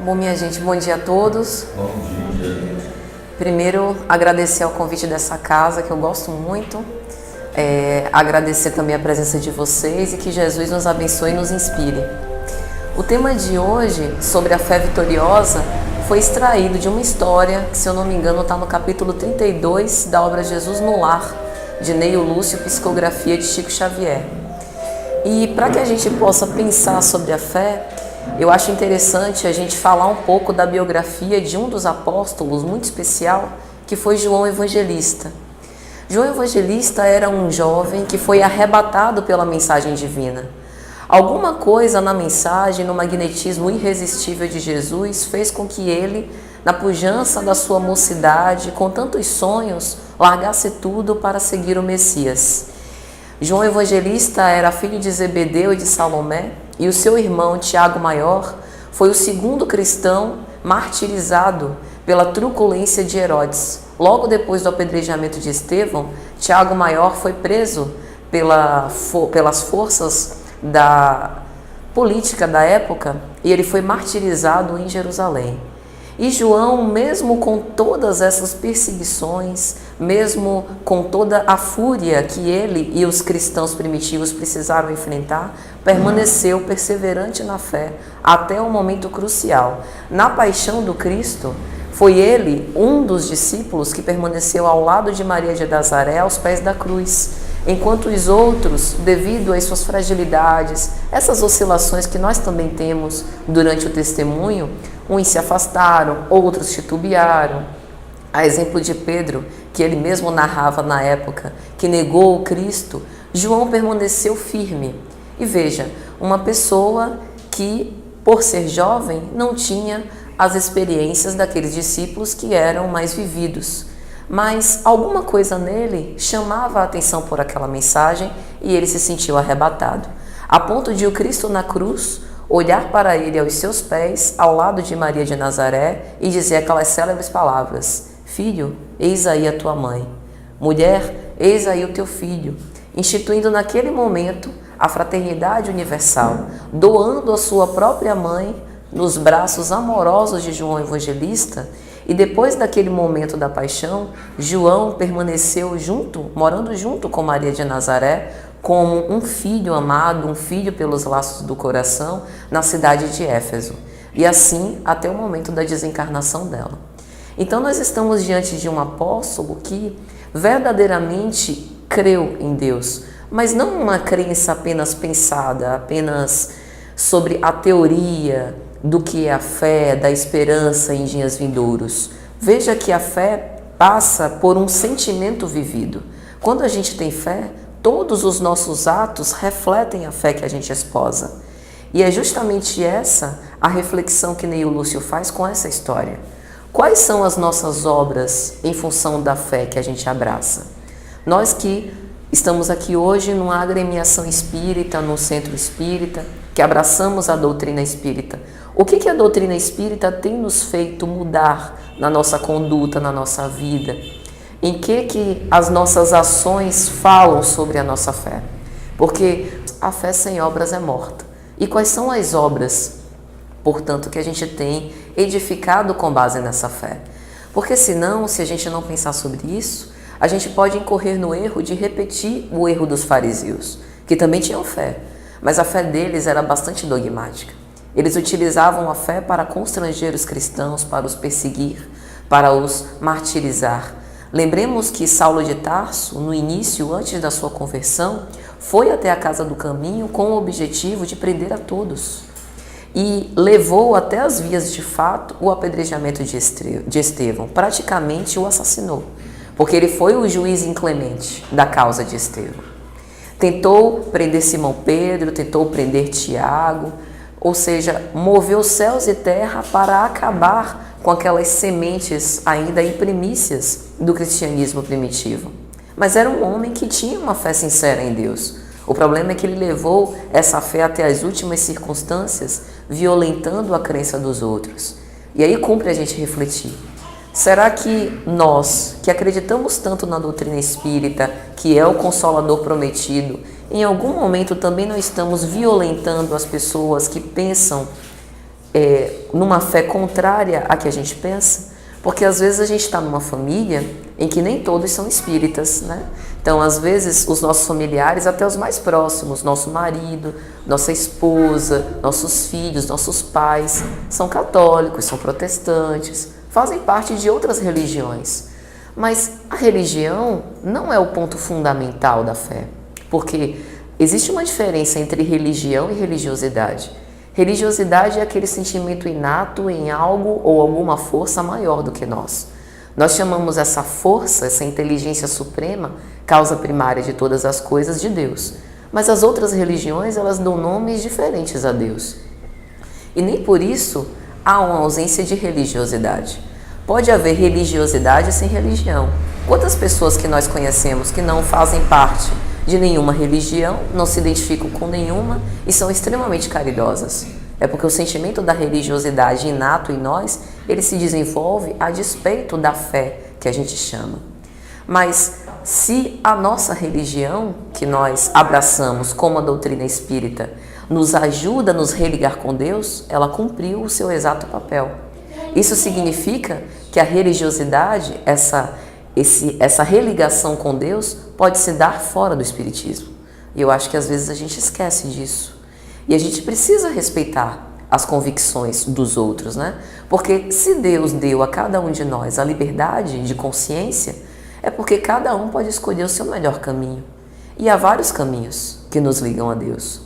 Bom, minha gente, bom dia a todos. Bom dia. Primeiro, agradecer ao convite dessa casa, que eu gosto muito. Agradecer também a presença de vocês e que Jesus nos abençoe e nos inspire. O tema de hoje, sobre a fé vitoriosa, foi extraído de uma história que, se eu não me engano, está no capítulo 32 da obra Jesus no Lar, de Neio Lúcio, psicografia de Chico Xavier. E para que a gente possa pensar sobre a fé, eu acho interessante a gente falar um pouco da biografia de um dos apóstolos muito especial, que foi João Evangelista. João Evangelista era um jovem que foi arrebatado pela mensagem divina. Alguma coisa na mensagem, no magnetismo irresistível de Jesus, fez com que ele, na pujança da sua mocidade, com tantos sonhos, largasse tudo para seguir o Messias. João Evangelista era filho de Zebedeu e de Salomé, e o seu irmão, Tiago Maior, foi o segundo cristão martirizado pela truculência de Herodes. Logo depois do apedrejamento de Estevão, Tiago Maior foi preso pelas forças da política da época e ele foi martirizado em Jerusalém. E João, mesmo com todas essas perseguições, mesmo com toda a fúria que ele e os cristãos primitivos precisaram enfrentar, permaneceu perseverante na fé até um momento crucial. Na paixão do Cristo, foi ele um dos discípulos que permaneceu ao lado de Maria de Nazaré aos pés da cruz, enquanto os outros, devido às suas fragilidades, essas oscilações que nós também temos durante o testemunho, uns se afastaram, outros titubearam. A exemplo de Pedro, que ele mesmo narrava na época, que negou o Cristo, João permaneceu firme. E veja, uma pessoa que, por ser jovem, não tinha as experiências daqueles discípulos que eram mais vividos. Mas alguma coisa nele chamava a atenção por aquela mensagem e ele se sentiu arrebatado, a ponto de o Cristo na cruz olhar para ele aos seus pés, ao lado de Maria de Nazaré, e dizer aquelas célebres palavras: Filho, eis aí a tua mãe. Mulher, eis aí o teu filho. Instituindo naquele momento a fraternidade universal, doando a sua própria mãe nos braços amorosos de João Evangelista. E depois daquele momento da paixão, João permaneceu morando junto com Maria de Nazaré, como um filho amado, um filho pelos laços do coração, na cidade de Éfeso. E assim até o momento da desencarnação dela. Então nós estamos diante de um apóstolo que verdadeiramente creu em Deus, mas não uma crença apenas pensada, apenas sobre a teoria do que é a fé, da esperança em dias vindouros. Veja que a fé passa por um sentimento vivido. Quando a gente tem fé, todos os nossos atos refletem a fé que a gente esposa. E é justamente essa a reflexão que Neio Lúcio faz com essa história. Quais são as nossas obras em função da fé que a gente abraça? Nós que estamos aqui hoje numa agremiação espírita, num centro espírita, que abraçamos a doutrina espírita. O que a doutrina espírita tem nos feito mudar na nossa conduta, na nossa vida? Em que as nossas ações falam sobre a nossa fé? Porque a fé sem obras é morta. E quais são as obras, portanto, que a gente tem edificado com base nessa fé? Porque senão, se a gente não pensar sobre isso, a gente pode incorrer no erro de repetir o erro dos fariseus, que também tinham fé, mas a fé deles era bastante dogmática. Eles utilizavam a fé para constranger os cristãos, para os perseguir, para os martirizar. Lembremos que Saulo de Tarso, no início, antes da sua conversão, foi até a casa do caminho com o objetivo de prender a todos. E levou até as vias de fato o apedrejamento de Estevão, praticamente o assassinou, porque ele foi o juiz inclemente da causa de Estevão. Tentou prender Simão Pedro, tentou prender Tiago, ou seja, moveu céus e terra para acabar com aquelas sementes ainda em primícias do cristianismo primitivo. Mas era um homem que tinha uma fé sincera em Deus. O problema é que ele levou essa fé até as últimas circunstâncias, violentando a crença dos outros. E aí cumpre a gente refletir. Será que nós, que acreditamos tanto na doutrina espírita, que é o Consolador prometido, em algum momento também não estamos violentando as pessoas que pensam numa fé contrária à que a gente pensa? Porque às vezes a gente está numa família em que nem todos são espíritas, né? Então, às vezes, os nossos familiares, até os mais próximos, nosso marido, nossa esposa, nossos filhos, nossos pais, são católicos, são protestantes, fazem parte de outras religiões. Mas a religião não é o ponto fundamental da fé, porque existe uma diferença entre religião e religiosidade. Religiosidade é aquele sentimento inato em algo ou alguma força maior do que nós. Nós chamamos essa força, essa inteligência suprema, causa primária de todas as coisas, de Deus. Mas as outras religiões, elas dão nomes diferentes a Deus. E nem por isso há uma ausência de religiosidade. Pode haver religiosidade sem religião. Quantas pessoas que nós conhecemos que não fazem parte de nenhuma religião, não se identificam com nenhuma e são extremamente caridosas? É porque o sentimento da religiosidade inato em nós, ele se desenvolve a despeito da fé que a gente chama. Mas se a nossa religião, que nós abraçamos como a doutrina espírita, nos ajuda a nos religar com Deus, ela cumpriu o seu exato papel. Isso significa que a religiosidade, essa religação com Deus, pode se dar fora do espiritismo. E eu acho que às vezes a gente esquece disso. E a gente precisa respeitar as convicções dos outros, né? Porque se Deus deu a cada um de nós a liberdade de consciência, é porque cada um pode escolher o seu melhor caminho. E há vários caminhos que nos ligam a Deus.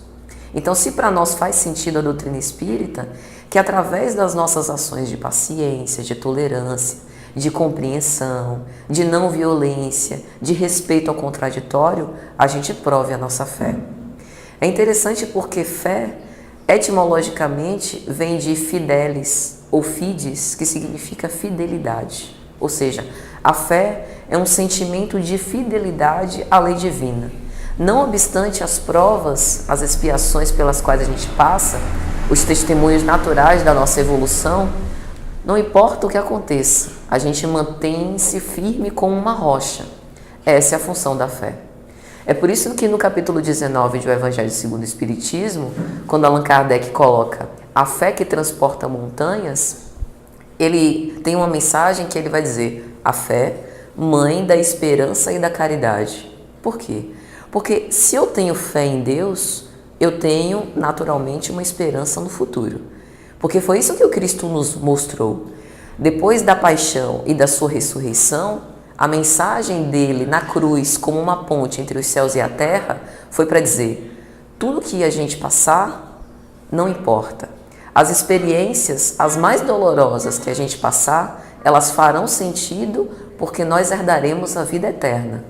Então, se para nós faz sentido a doutrina espírita, que através das nossas ações de paciência, de tolerância, de compreensão, de não violência, de respeito ao contraditório, a gente prove a nossa fé. É interessante porque fé, etimologicamente, vem de fidelis ou fides, que significa fidelidade. Ou seja, a fé é um sentimento de fidelidade à lei divina. Não obstante as provas, as expiações pelas quais a gente passa, os testemunhos naturais da nossa evolução, não importa o que aconteça, a gente mantém-se firme como uma rocha. Essa é a função da fé. É por isso que no capítulo 19 do Evangelho segundo o Espiritismo, quando Allan Kardec coloca a fé que transporta montanhas, ele tem uma mensagem que ele vai dizer: a fé, mãe da esperança e da caridade. Por quê? Porque se eu tenho fé em Deus, eu tenho naturalmente uma esperança no futuro. Porque foi isso que o Cristo nos mostrou. Depois da paixão e da sua ressurreição, a mensagem dele na cruz como uma ponte entre os céus e a terra foi para dizer: tudo que a gente passar não importa. As experiências, as mais dolorosas que a gente passar, elas farão sentido porque nós herdaremos a vida eterna.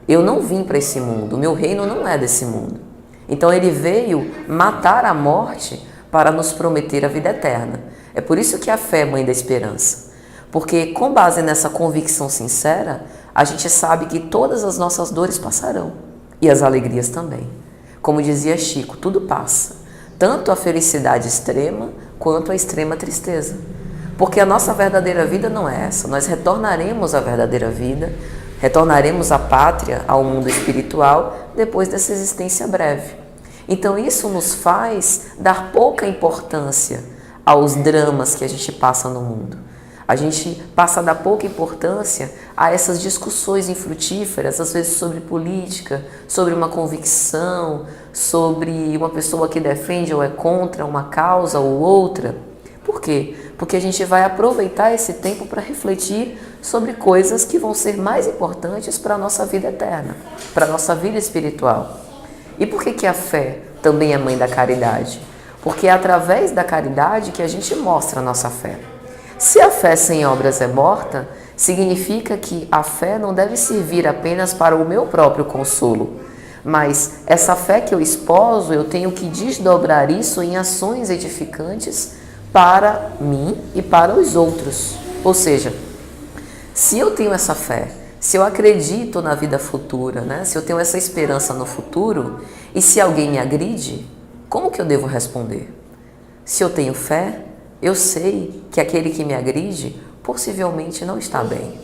Eu não vim para esse mundo, o meu reino não é desse mundo. Então ele veio matar a morte para nos prometer a vida eterna. É por isso que a fé é mãe da esperança. Porque com base nessa convicção sincera, a gente sabe que todas as nossas dores passarão. E as alegrias também. Como dizia Chico, tudo passa. Tanto a felicidade extrema, quanto a extrema tristeza. Porque a nossa verdadeira vida não é essa. Nós retornaremos à verdadeira vida, retornaremos à pátria, ao mundo espiritual, depois dessa existência breve. Então isso nos faz dar pouca importância aos dramas que a gente passa no mundo. A gente passa a dar pouca importância a essas discussões infrutíferas, às vezes sobre política, sobre uma convicção, sobre uma pessoa que defende ou é contra uma causa ou outra. Por quê? Porque a gente vai aproveitar esse tempo para refletir sobre coisas que vão ser mais importantes para a nossa vida eterna, para a nossa vida espiritual. E por que a fé também é mãe da caridade? Porque é através da caridade que a gente mostra a nossa fé. Se a fé sem obras é morta, significa que a fé não deve servir apenas para o meu próprio consolo, mas essa fé que eu esposo, eu tenho que desdobrar isso em ações edificantes para mim e para os outros. Ou seja, se eu tenho essa fé, se eu acredito na vida futura, né? Se eu tenho essa esperança no futuro, e se alguém me agride, como que eu devo responder? Se eu tenho fé, eu sei que aquele que me agride possivelmente não está bem.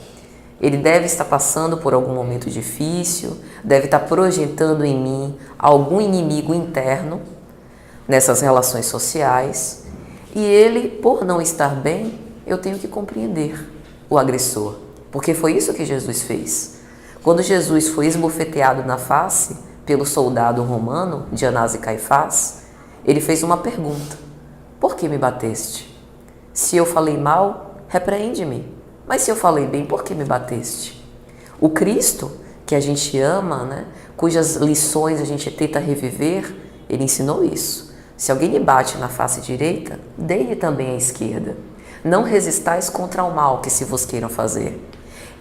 Ele deve estar passando por algum momento difícil, deve estar projetando em mim algum inimigo interno nessas relações sociais. E ele, por não estar bem, eu tenho que compreender o agressor, porque foi isso que Jesus fez. Quando Jesus foi esbofeteado na face pelo soldado romano de Anás e Caifás, ele fez uma pergunta: por que me bateste? Se eu falei mal, repreende-me. Mas se eu falei bem, por que me bateste? O Cristo, que a gente ama, né, cujas lições a gente tenta reviver, ele ensinou isso. Se alguém lhe bate na face direita, dê-lhe também a esquerda. Não resistais contra o mal que se vos queiram fazer.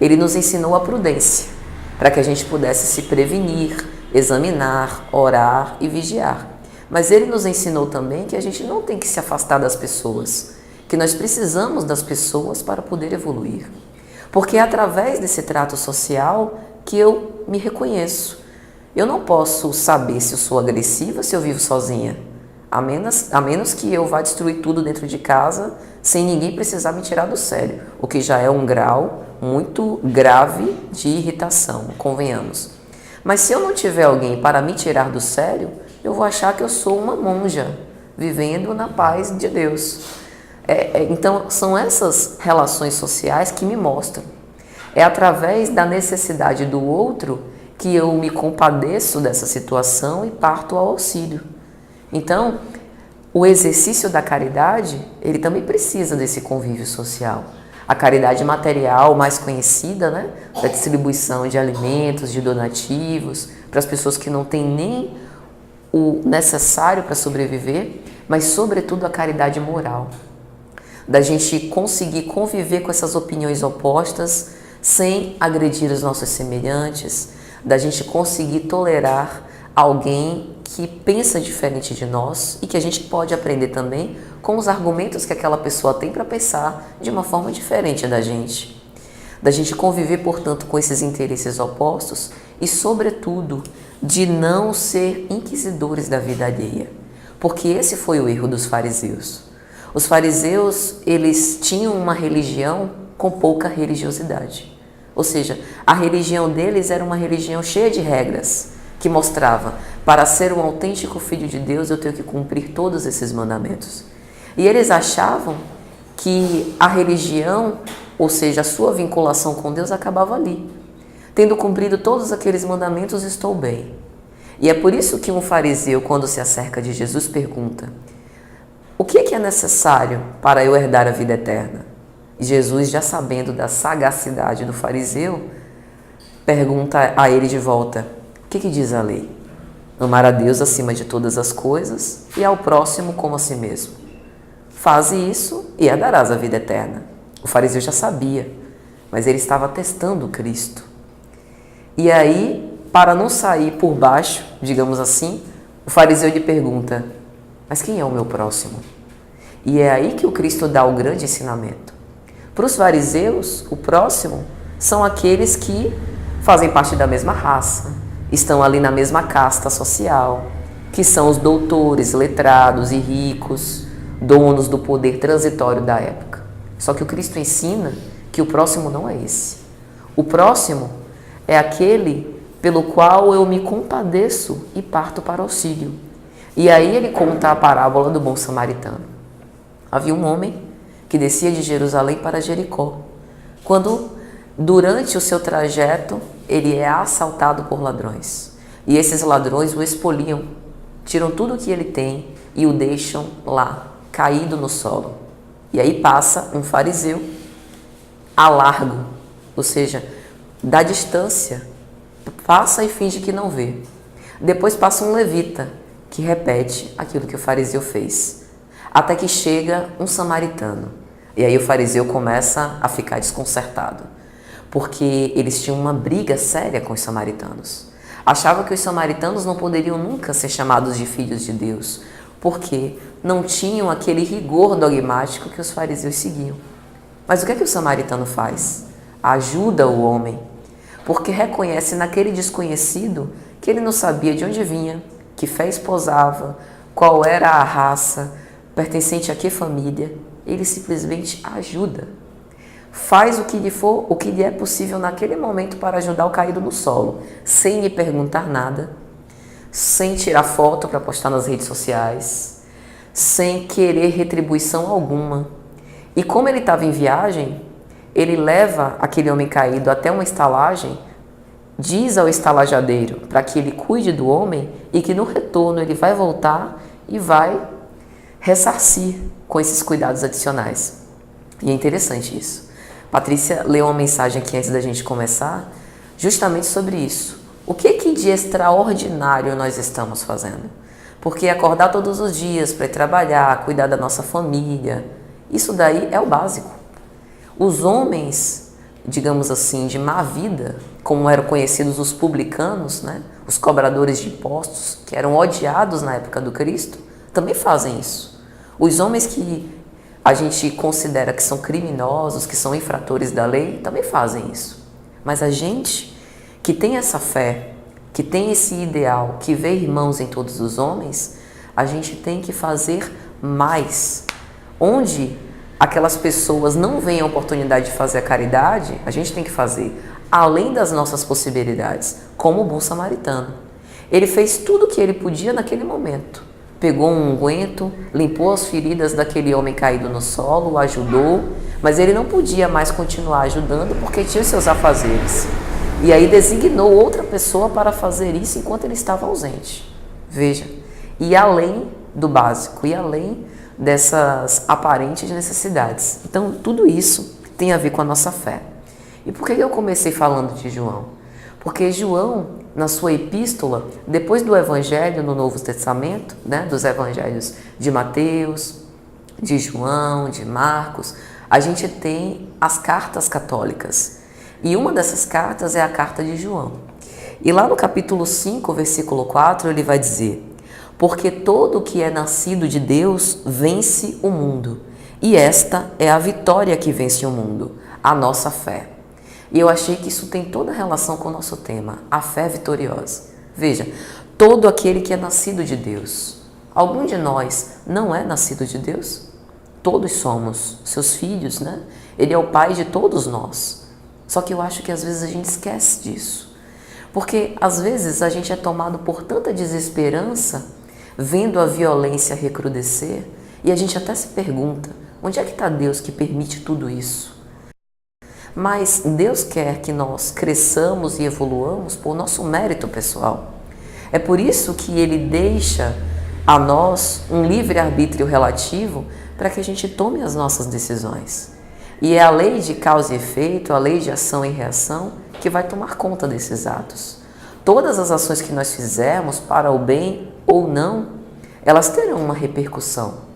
Ele nos ensinou a prudência, para que a gente pudesse se prevenir, examinar, orar e vigiar. Mas ele nos ensinou também que a gente não tem que se afastar das pessoas, que nós precisamos das pessoas para poder evoluir. Porque é através desse trato social que eu me reconheço. Eu não posso saber se eu sou agressiva, se eu vivo sozinha, a menos que eu vá destruir tudo dentro de casa sem ninguém precisar me tirar do sério, o que já é um grau muito grave de irritação, convenhamos. Mas se eu não tiver alguém para me tirar do sério, eu vou achar que eu sou uma monja, vivendo na paz de Deus. Então, são essas relações sociais que me mostram. É através da necessidade do outro que eu me compadeço dessa situação e parto ao auxílio. Então, o exercício da caridade, ele também precisa desse convívio social. A caridade material mais conhecida, né, da distribuição de alimentos, de donativos, para as pessoas que não têm nem o necessário para sobreviver, mas sobretudo a caridade moral, da gente conseguir conviver com essas opiniões opostas sem agredir os nossos semelhantes, da gente conseguir tolerar alguém que pensa diferente de nós e que a gente pode aprender também com os argumentos que aquela pessoa tem para pensar de uma forma diferente da gente. Da gente conviver, portanto, com esses interesses opostos e, sobretudo, de não ser inquisidores da vida alheia. Porque esse foi o erro dos fariseus. Os fariseus, eles tinham uma religião com pouca religiosidade. Ou seja, a religião deles era uma religião cheia de regras, que mostrava, para ser um autêntico filho de Deus, eu tenho que cumprir todos esses mandamentos. E eles achavam que a religião, ou seja, a sua vinculação com Deus, acabava ali. Tendo cumprido todos aqueles mandamentos, estou bem. E é por isso que um fariseu, quando se acerca de Jesus, pergunta: o que é necessário para eu herdar a vida eterna? E Jesus, já sabendo da sagacidade do fariseu, pergunta a ele de volta: o que diz a lei? Amar a Deus acima de todas as coisas e ao próximo como a si mesmo. Faze isso e herdarás a vida eterna. O fariseu já sabia, mas ele estava testando Cristo. E aí, para não sair por baixo, digamos assim, o fariseu lhe pergunta: mas quem é o meu próximo? E é aí que o Cristo dá o grande ensinamento. Para os fariseus, o próximo são aqueles que fazem parte da mesma raça, estão ali na mesma casta social, que são os doutores, letrados e ricos, donos do poder transitório da época. Só que o Cristo ensina que o próximo não é esse. O próximo é aquele pelo qual eu me compadeço e parto para auxílio. E aí ele conta a parábola do bom samaritano. Havia um homem que descia de Jerusalém para Jericó, quando, durante o seu trajeto, ele é assaltado por ladrões. E esses ladrões o expoliam, tiram tudo o que ele tem e o deixam lá, caído no solo. E aí passa um fariseu a largo, ou seja, da distância, passa e finge que não vê. Depois passa um levita, que repete aquilo que o fariseu fez, até que chega um samaritano. E aí o fariseu começa a ficar desconcertado, porque eles tinham uma briga séria com os samaritanos. Achavam que os samaritanos não poderiam nunca ser chamados de filhos de Deus, porque não tinham aquele rigor dogmático que os fariseus seguiam. Mas o que é que o samaritano faz? Ajuda o homem, porque reconhece naquele desconhecido que ele não sabia de onde vinha, que fé esposava, qual era a raça, pertencente a que família. Ele simplesmente ajuda. faz o que lhe é possível naquele momento para ajudar o caído no solo, sem lhe perguntar nada, sem tirar foto para postar nas redes sociais, sem querer retribuição alguma. E como ele estava em viagem, ele leva aquele homem caído até uma estalagem, diz ao estalajadeiro para que ele cuide do homem e que no retorno ele vai voltar e vai ressarcir com esses cuidados adicionais. E é interessante isso. Patrícia leu uma mensagem aqui antes da gente começar, justamente sobre isso. O que de extraordinário nós estamos fazendo? Porque acordar todos os dias para ir trabalhar, cuidar da nossa família, isso daí é o básico. Os homens, digamos assim, de má vida, como eram conhecidos os publicanos, né? Os cobradores de impostos, que eram odiados na época do Cristo, também fazem isso. Os homens que a gente considera que são criminosos, que são infratores da lei, também fazem isso. Mas a gente que tem essa fé, que tem esse ideal, que vê irmãos em todos os homens, a gente tem que fazer mais. Onde aquelas pessoas não veem a oportunidade de fazer a caridade, a gente tem que fazer, além das nossas possibilidades, como o bom samaritano. Ele fez tudo o que ele podia naquele momento. Pegou um unguento, limpou as feridas daquele homem caído no solo, o ajudou, mas ele não podia mais continuar ajudando porque tinha seus afazeres. E aí designou outra pessoa para fazer isso enquanto ele estava ausente. Veja, e além do básico, e além dessas aparentes necessidades. Então, tudo isso tem a ver com a nossa fé. E por que eu comecei falando de João? Porque João, na sua epístola, depois do Evangelho no Novo Testamento, né, dos Evangelhos de Mateus, de João, de Marcos, a gente tem as cartas católicas. E uma dessas cartas é a carta de João. E lá no capítulo 5, versículo 4, ele vai dizer: porque todo o que é nascido de Deus vence o mundo, e esta é a vitória que vence o mundo, a nossa fé. E eu achei que isso tem toda a relação com o nosso tema, a fé vitoriosa. Veja, todo aquele que é nascido de Deus. Algum de nós não é nascido de Deus? Todos somos seus filhos, né? Ele é o pai de todos nós. Só que eu acho que às vezes a gente esquece disso. Porque às vezes a gente é tomado por tanta desesperança, vendo a violência recrudescer, e a gente até se pergunta, onde é que está Deus que permite tudo isso? Mas Deus quer que nós cresçamos e evoluamos por nosso mérito pessoal. É por isso que Ele deixa a nós um livre-arbítrio relativo para que a gente tome as nossas decisões. E é a lei de causa e efeito, a lei de ação e reação, que vai tomar conta desses atos. Todas as ações que nós fizermos, para o bem ou não, elas terão uma repercussão.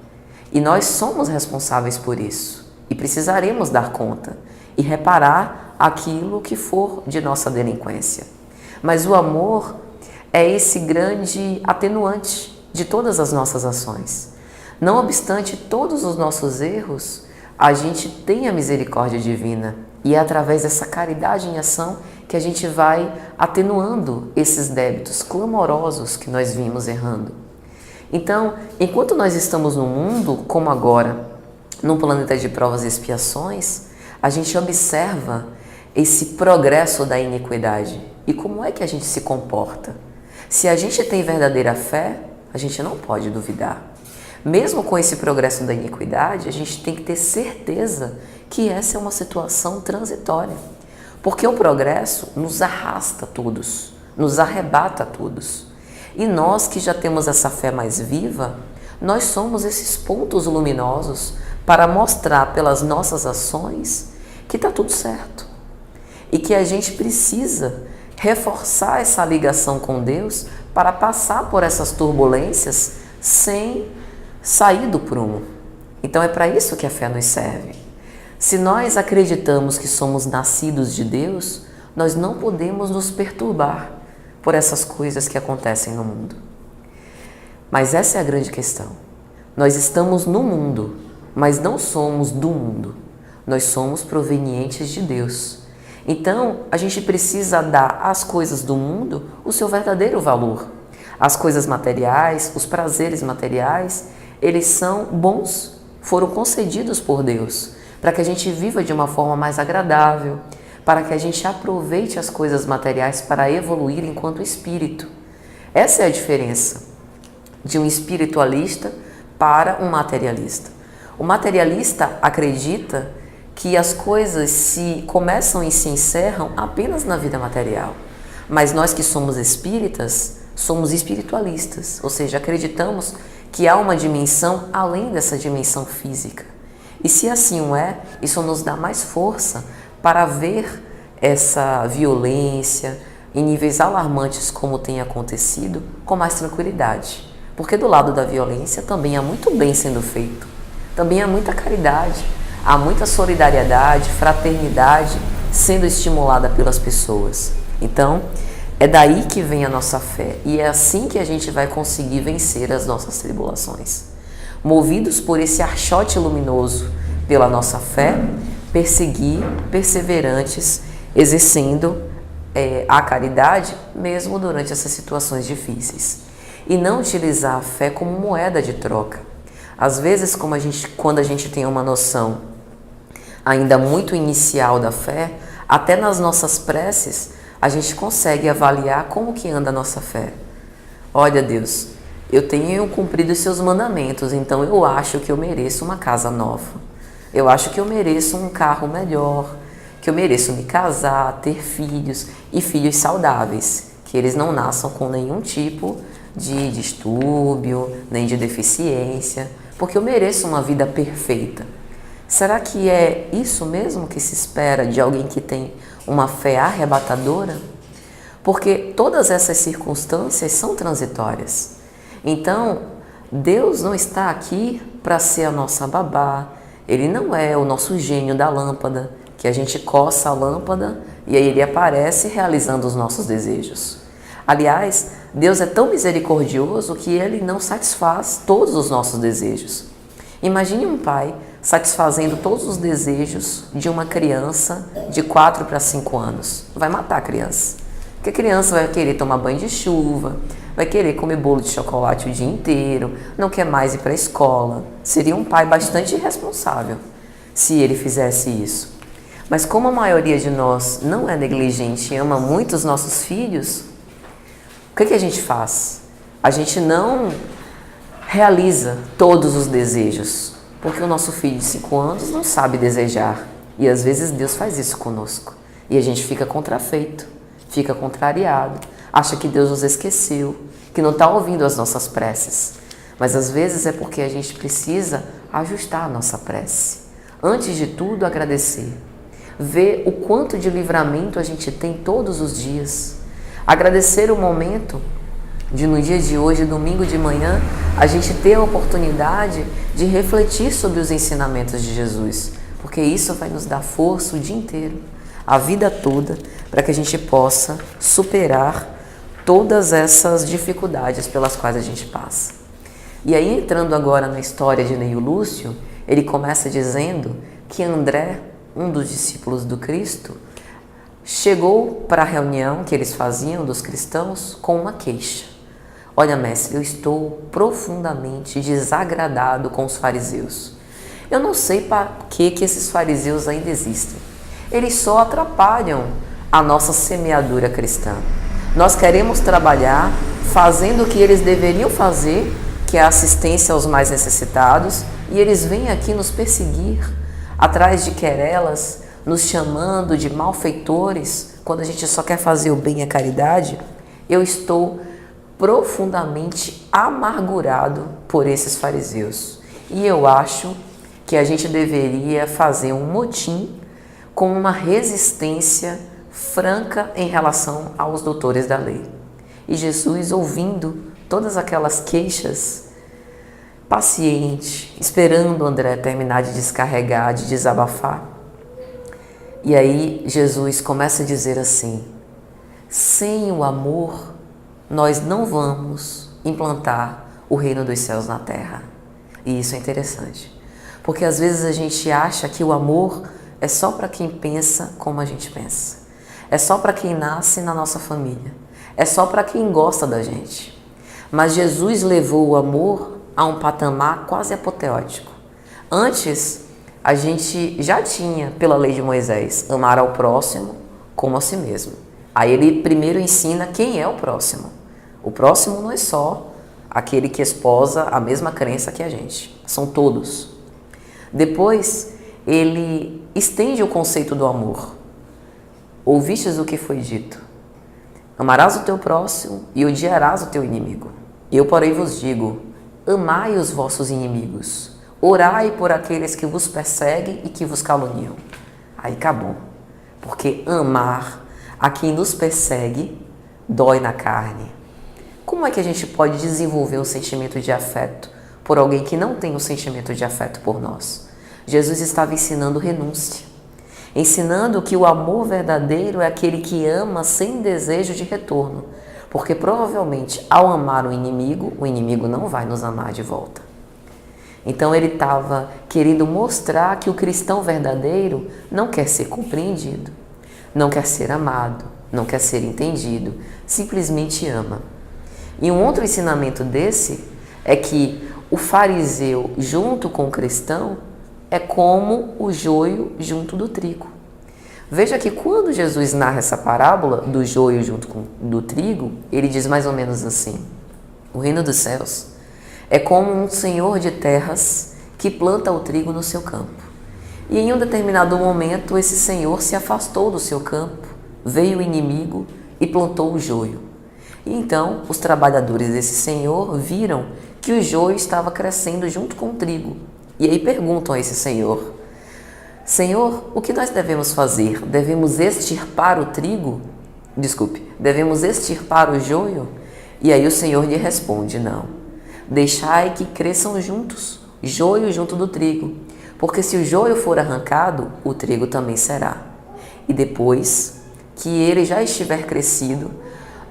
E nós somos responsáveis por isso. E precisaremos dar conta e reparar aquilo que for de nossa delinquência. Mas o amor é esse grande atenuante de todas as nossas ações. Não obstante todos os nossos erros, a gente tem a misericórdia divina e é através dessa caridade em ação que a gente vai atenuando esses débitos clamorosos que nós vimos errando. Então, enquanto nós estamos no mundo, como agora, num planeta de provas e expiações, a gente observa esse progresso da iniquidade. E como é que a gente se comporta? Se a gente tem verdadeira fé, a gente não pode duvidar. Mesmo com esse progresso da iniquidade, a gente tem que ter certeza que essa é uma situação transitória. Porque o progresso nos arrasta a todos, nos arrebata a todos. E nós que já temos essa fé mais viva, nós somos esses pontos luminosos para mostrar pelas nossas ações que está tudo certo. E que a gente precisa reforçar essa ligação com Deus para passar por essas turbulências sem sair do prumo. Então é para isso que a fé nos serve. Se nós acreditamos que somos nascidos de Deus, nós não podemos nos perturbar por essas coisas que acontecem no mundo. Mas essa é a grande questão. Nós estamos no mundo, mas não somos do mundo. Nós somos provenientes de Deus. Então, a gente precisa dar às coisas do mundo o seu verdadeiro valor. As coisas materiais, os prazeres materiais, eles são bons, foram concedidos por Deus, para que a gente viva de uma forma mais agradável, para que a gente aproveite as coisas materiais para evoluir enquanto espírito. Essa é a diferença de um espiritualista para um materialista. O materialista acredita que as coisas se começam e se encerram apenas na vida material. Mas nós que somos espíritas, somos espiritualistas, ou seja, acreditamos que há uma dimensão além dessa dimensão física. E se assim o é, isso nos dá mais força para ver essa violência em níveis alarmantes como tem acontecido com mais tranquilidade. Porque do lado da violência também há muito bem sendo feito, também há muita caridade, há muita solidariedade, fraternidade sendo estimulada pelas pessoas. Então, é daí que vem a nossa fé e é assim que a gente vai conseguir vencer as nossas tribulações. Movidos por esse archote luminoso pela nossa fé, perseguir, perseverantes, exercendo a caridade mesmo durante essas situações difíceis. E não utilizar a fé como moeda de troca. Às vezes, quando a gente tem uma noção ainda muito inicial da fé, até nas nossas preces, a gente consegue avaliar como que anda a nossa fé. Olha, Deus, eu tenho cumprido os seus mandamentos, então eu acho que eu mereço uma casa nova. Eu acho que eu mereço um carro melhor, que eu mereço me casar, ter filhos e filhos saudáveis, que eles não nasçam com nenhum tipo de distúrbio, nem de deficiência, porque eu mereço uma vida perfeita. Será que é isso mesmo que se espera de alguém que tem uma fé arrebatadora? Porque todas essas circunstâncias são transitórias. Então, Deus não está aqui para ser a nossa babá, Ele não é o nosso gênio da lâmpada, que a gente coça a lâmpada e aí Ele aparece realizando os nossos desejos. Aliás, Deus é tão misericordioso que Ele não satisfaz todos os nossos desejos. Imagine um pai satisfazendo todos os desejos de uma criança de 4 para 5 anos. Vai matar a criança. Porque a criança vai querer tomar banho de chuva, vai querer comer bolo de chocolate o dia inteiro, não quer mais ir para a escola. Seria um pai bastante irresponsável se ele fizesse isso. Mas como a maioria de nós não é negligente e ama muito os nossos filhos, o que a gente faz? A gente não realiza todos os desejos, porque o nosso filho de 5 anos não sabe desejar. E às vezes Deus faz isso conosco. E a gente fica contrafeito, fica contrariado, acha que Deus nos esqueceu, que não está ouvindo as nossas preces. Mas às vezes é porque a gente precisa ajustar a nossa prece. Antes de tudo, agradecer. Ver o quanto de livramento a gente tem todos os dias. Agradecer o momento de no dia de hoje, domingo de manhã, a gente ter a oportunidade de refletir sobre os ensinamentos de Jesus, porque isso vai nos dar força o dia inteiro, a vida toda, para que a gente possa superar todas essas dificuldades pelas quais a gente passa. E aí, entrando agora na história de Neio Lúcio, ele começa dizendo que André, um dos discípulos do Cristo, chegou para a reunião que eles faziam dos cristãos com uma queixa. Olha, mestre, eu estou profundamente desagradado com os fariseus. Eu não sei para que esses fariseus ainda existem. Eles só atrapalham a nossa semeadura cristã. Nós queremos trabalhar fazendo o que eles deveriam fazer, que é a assistência aos mais necessitados, e eles vêm aqui nos perseguir, atrás de querelas, nos chamando de malfeitores, quando a gente só quer fazer o bem e a caridade. Eu estou profundamente amargurado por esses fariseus. E eu acho que a gente deveria fazer um motim com uma resistência franca em relação aos doutores da lei. E Jesus, ouvindo todas aquelas queixas, paciente, esperando André terminar de descarregar, de desabafar. E aí Jesus começa a dizer assim: sem o amor, nós não vamos implantar o reino dos céus na terra. E isso é interessante, porque às vezes a gente acha que o amor é só para quem pensa como a gente pensa, é só para quem nasce na nossa família, é só para quem gosta da gente. Mas Jesus levou o amor a um patamar quase apoteótico. Antes a gente já tinha, pela lei de Moisés, amar ao próximo como a si mesmo. Aí ele primeiro ensina quem é o próximo. O próximo não é só aquele que esposa a mesma crença que a gente, são todos. Depois, ele estende o conceito do amor. Ouvistes o que foi dito: amarás o teu próximo e odiarás o teu inimigo. Eu, porém, vos digo: amai os vossos inimigos, orai por aqueles que vos perseguem e que vos caluniam. Aí acabou. Porque amar a quem nos persegue dói na carne. Como é que a gente pode desenvolver um sentimento de afeto por alguém que não tem um sentimento de afeto por nós? Jesus estava ensinando renúncia, ensinando que o amor verdadeiro é aquele que ama sem desejo de retorno, porque provavelmente ao amar o inimigo não vai nos amar de volta. Então ele estava querendo mostrar que o cristão verdadeiro não quer ser compreendido, não quer ser amado, não quer ser entendido, simplesmente ama. E um outro ensinamento desse é que o fariseu junto com o cristão é como o joio junto do trigo. Veja que quando Jesus narra essa parábola do joio junto do trigo, ele diz mais ou menos assim: o reino dos céus é como um senhor de terras que planta o trigo no seu campo. E em um determinado momento esse senhor se afastou do seu campo, veio o inimigo e plantou o joio. E então os trabalhadores desse senhor viram que o joio estava crescendo junto com o trigo. E aí perguntam a esse senhor: Senhor, o que nós devemos fazer? Devemos extirpar o trigo? Devemos extirpar o joio? E aí o Senhor lhe responde: não. Deixai que cresçam juntos, joio junto do trigo. Porque se o joio for arrancado, o trigo também será. E depois que ele já estiver crescido,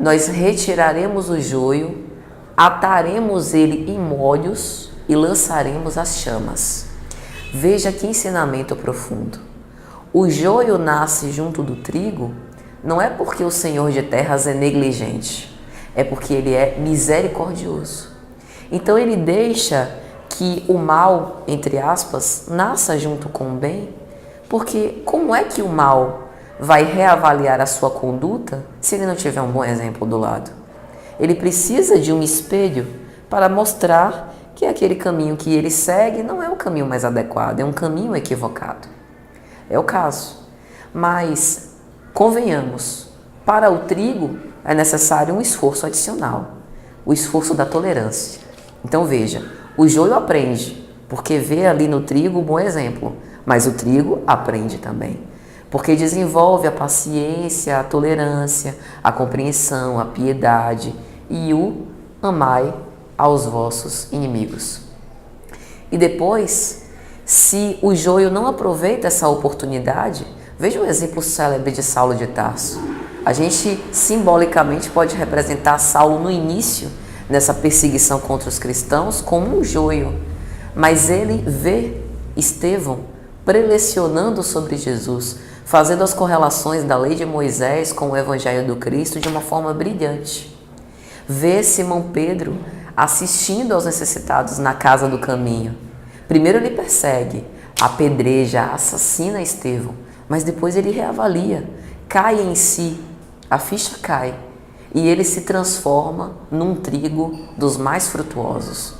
nós retiraremos o joio, ataremos ele em molhos e lançaremos as chamas. Veja que ensinamento profundo. O joio nasce junto do trigo não é porque o Senhor de terras é negligente, é porque ele é misericordioso. Então ele deixa que o mal, entre aspas, nasça junto com o bem, porque como é que o mal vai reavaliar a sua conduta se ele não tiver um bom exemplo do lado? Ele precisa de um espelho para mostrar que aquele caminho que ele segue não é o caminho mais adequado, é um caminho equivocado. É o caso. Mas, convenhamos, para o trigo é necessário um esforço adicional, o esforço da tolerância. Então veja, o joio aprende, porque vê ali no trigo um bom exemplo, mas o trigo aprende também, porque desenvolve a paciência, a tolerância, a compreensão, a piedade e o amai aos vossos inimigos. E depois, se o joio não aproveita essa oportunidade, veja o exemplo célebre de Saulo de Tarso. A gente simbolicamente pode representar Saulo no início, nessa perseguição contra os cristãos, como um joio. Mas ele vê Estevão prelecionando sobre Jesus, fazendo as correlações da lei de Moisés com o evangelho do Cristo de uma forma brilhante. Vê Simão Pedro assistindo aos necessitados na casa do caminho. Primeiro ele persegue, apedreja, assassina Estevão, mas depois ele reavalia, cai em si, a ficha cai e ele se transforma num trigo dos mais frutuosos.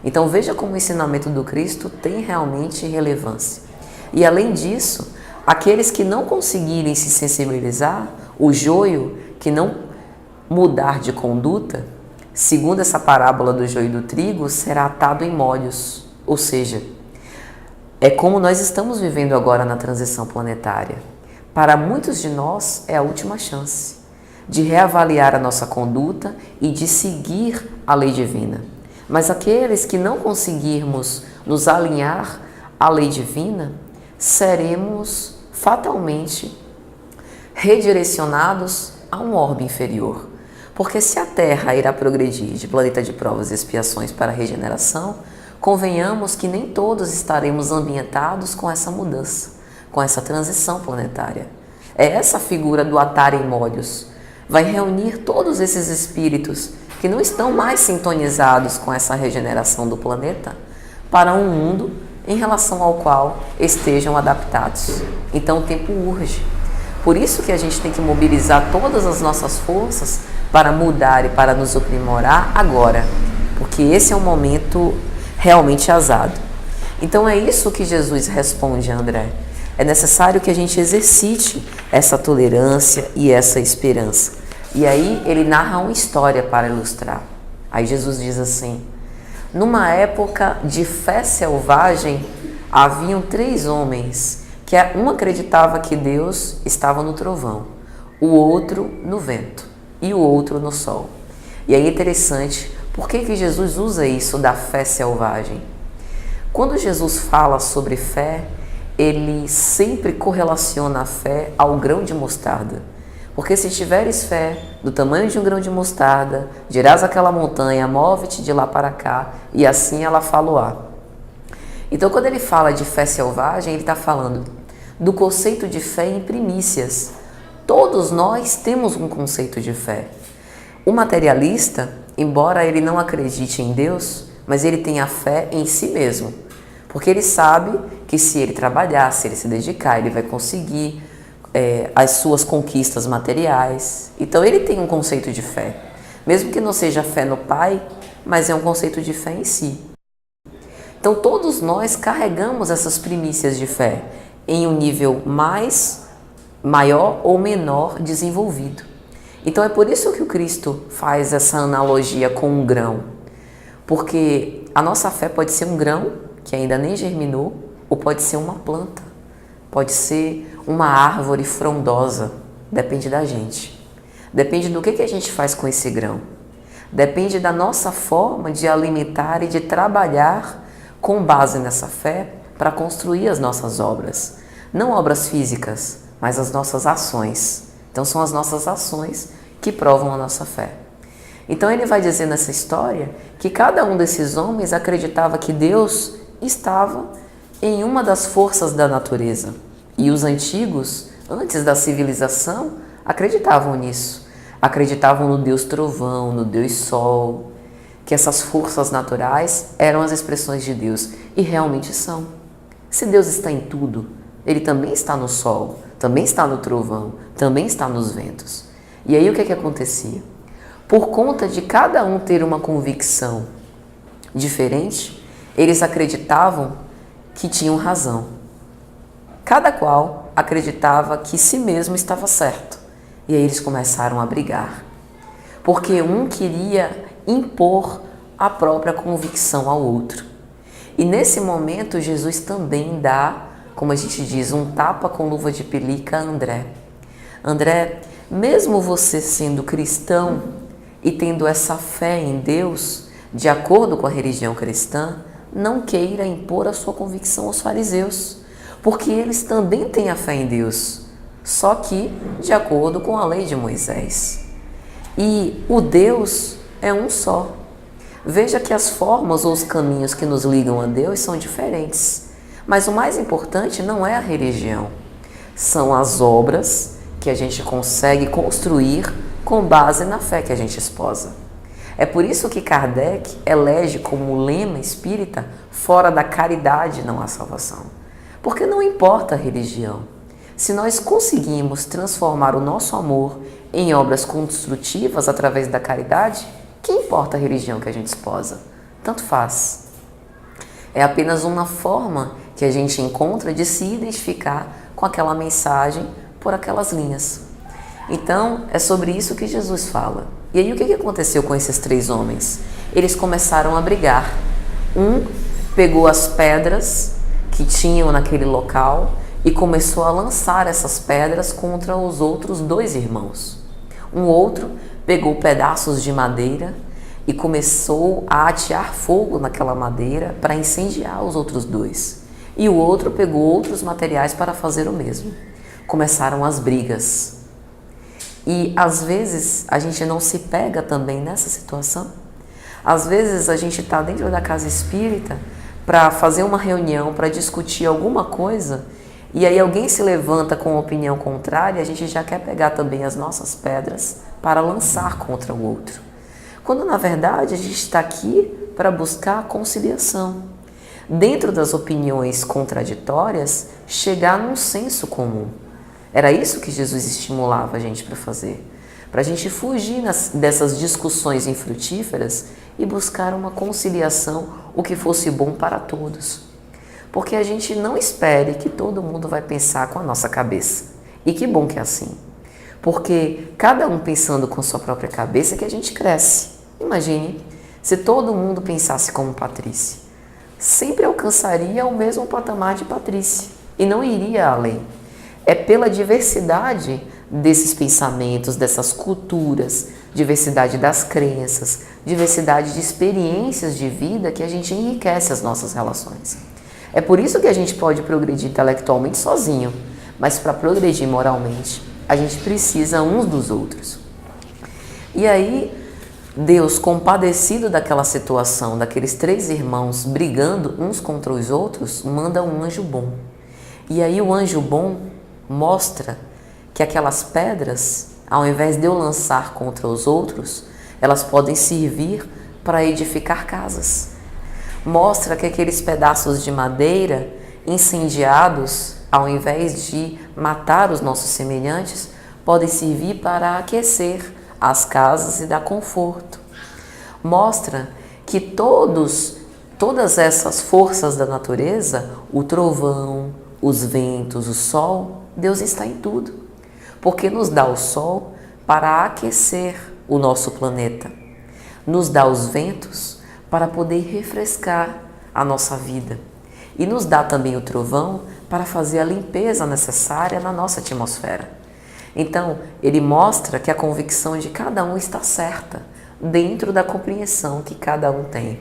Então veja como o ensinamento do Cristo tem realmente relevância. E além disso, aqueles que não conseguirem se sensibilizar, o joio que não mudar de conduta, segundo essa parábola do joio e do trigo, será atado em molhos. Ou seja, é como nós estamos vivendo agora na transição planetária. Para muitos de nós é a última chance de reavaliar a nossa conduta e de seguir a lei divina. Mas aqueles que não conseguirmos nos alinhar à lei divina, seremos fatalmente redirecionados a um orbe inferior. Porque se a Terra irá progredir de planeta de provas e expiações para a regeneração, convenhamos que nem todos estaremos ambientados com essa mudança, com essa transição planetária. É essa figura do atar em molhos. Vai reunir todos esses espíritos que não estão mais sintonizados com essa regeneração do planeta para um mundo em relação ao qual estejam adaptados. Então o tempo urge. Por isso que a gente tem que mobilizar todas as nossas forças para mudar e para nos aprimorar agora, porque esse é um momento realmente azado. Então é isso que Jesus responde a André. É necessário que a gente exercite essa tolerância e essa esperança. E aí ele narra uma história para ilustrar. Aí Jesus diz assim: numa época de fé selvagem, haviam 3 homens, que um acreditava que Deus estava no trovão, o outro no vento e o outro no sol. E aí é interessante, por que Jesus usa isso da fé selvagem? Quando Jesus fala sobre fé, ele sempre correlaciona a fé ao grão de mostarda. Porque se tiveres fé do tamanho de um grão de mostarda, dirás àquela montanha, move-te de lá para cá, e assim ela faloá. Então, quando ele fala de fé selvagem, ele está falando do conceito de fé em primícias. Todos nós temos um conceito de fé. O materialista, embora ele não acredite em Deus, mas ele tem a fé em si mesmo. Porque ele sabe que se ele trabalhar, se ele se dedicar, ele vai conseguir as suas conquistas materiais. Então ele tem um conceito de fé. Mesmo que não seja fé no Pai, mas é um conceito de fé em si. Então todos nós carregamos essas primícias de fé em um nível maior ou menor desenvolvido. Então é por isso que o Cristo faz essa analogia com um grão. Porque a nossa fé pode ser um grão que ainda nem germinou, ou pode ser uma planta, pode ser uma árvore frondosa, depende da gente. Depende do que a gente faz com esse grão. Depende da nossa forma de alimentar e de trabalhar com base nessa fé para construir as nossas obras. Não obras físicas, mas as nossas ações. Então são as nossas ações que provam a nossa fé. Então ele vai dizer nessa história que cada um desses homens acreditava que Deus estava em uma das forças da natureza. E os antigos, antes da civilização, acreditavam nisso. Acreditavam no Deus trovão, no Deus sol, que essas forças naturais eram as expressões de Deus. E realmente são. Se Deus está em tudo, Ele também está no sol, também está no trovão, também está nos ventos. E aí o que acontecia? Por conta de cada um ter uma convicção diferente, eles acreditavam que tinham razão. Cada qual acreditava que si mesmo estava certo. E aí eles começaram a brigar. Porque um queria impor a própria convicção ao outro. E nesse momento Jesus também dá, como a gente diz, um tapa com luva de pelica a André. André, mesmo você sendo cristão e tendo essa fé em Deus, de acordo com a religião cristã, não queira impor a sua convicção aos fariseus, porque eles também têm a fé em Deus, só que de acordo com a lei de Moisés. E o Deus é um só. Veja que as formas ou os caminhos que nos ligam a Deus são diferentes, mas o mais importante não é a religião, são as obras que a gente consegue construir com base na fé que a gente esposa. É por isso que Kardec elege como lema espírita: fora da caridade não há salvação. Porque não importa a religião. Se nós conseguimos transformar o nosso amor em obras construtivas através da caridade, que importa a religião que a gente esposa? Tanto faz. É apenas uma forma que a gente encontra de se identificar com aquela mensagem por aquelas linhas. Então, é sobre isso que Jesus fala. E aí o que aconteceu com esses 3 homens? Eles começaram a brigar. Um pegou as pedras que tinham naquele local e começou a lançar essas pedras contra os outros 2 irmãos. Um outro pegou pedaços de madeira e começou a atear fogo naquela madeira para incendiar os outros 2. E o outro pegou outros materiais para fazer o mesmo. Começaram as brigas. E às vezes a gente não se pega também nessa situação. Às vezes a gente está dentro da casa espírita para fazer uma reunião, para discutir alguma coisa, e aí alguém se levanta com uma opinião contrária, a gente já quer pegar também as nossas pedras para lançar contra o outro. Quando na verdade a gente está aqui para buscar a conciliação. dentro das opiniões contraditórias, chegar num senso comum. Era isso que Jesus estimulava a gente para fazer, para a gente fugir dessas discussões infrutíferas e buscar uma conciliação, o que fosse bom para todos. Porque a gente não espere que todo mundo vai pensar com a nossa cabeça. E que bom que é assim. Porque cada um pensando com sua própria cabeça é que a gente cresce. Imagine se todo mundo pensasse como Patrícia. Sempre alcançaria o mesmo patamar de Patrícia e não iria além. É pela diversidade desses pensamentos, dessas culturas, diversidade das crenças, diversidade de experiências de vida que a gente enriquece as nossas relações. É por isso que a gente pode progredir intelectualmente sozinho, mas para progredir moralmente, a gente precisa uns dos outros. E aí, Deus, compadecido daquela situação, daqueles 3 irmãos brigando uns contra os outros, manda um anjo bom. E aí o anjo bom mostra que aquelas pedras, ao invés de eu lançar contra os outros, elas podem servir para edificar casas. Mostra que aqueles pedaços de madeira incendiados, ao invés de matar os nossos semelhantes, podem servir para aquecer as casas e dar conforto. Mostra que todas essas forças da natureza, o trovão, os ventos, o sol, Deus está em tudo, porque nos dá o sol para aquecer o nosso planeta, nos dá os ventos para poder refrescar a nossa vida e nos dá também o trovão para fazer a limpeza necessária na nossa atmosfera. Então, ele mostra que a convicção de cada um está certa, dentro da compreensão que cada um tem.